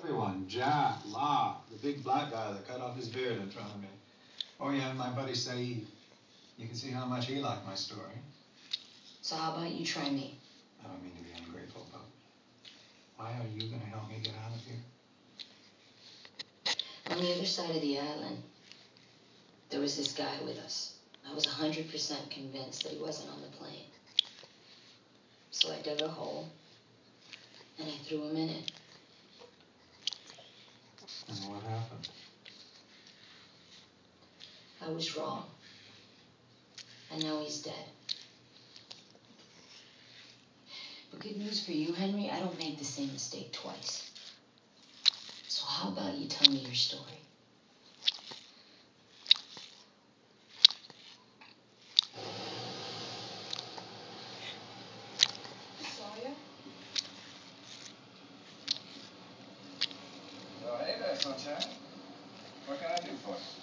everyone. Jack, Locke, the big black guy that cut off his beard in front of me. Or you have my buddy Saeed. You can see how much he liked my story. So how about you try me? I don't mean to be ungrateful, but why are you going to help me get out of here? On the other side of the island, there was this guy with us. I was 100% convinced that he wasn't on the plane. So I dug a hole, and I threw him in it. And what happened? I was wrong. And now he's dead. But good news for you, Henry, I don't make the same mistake twice. So how about you tell me your story? Sawyer? Oh, hey there, sunshine. What can I do for you?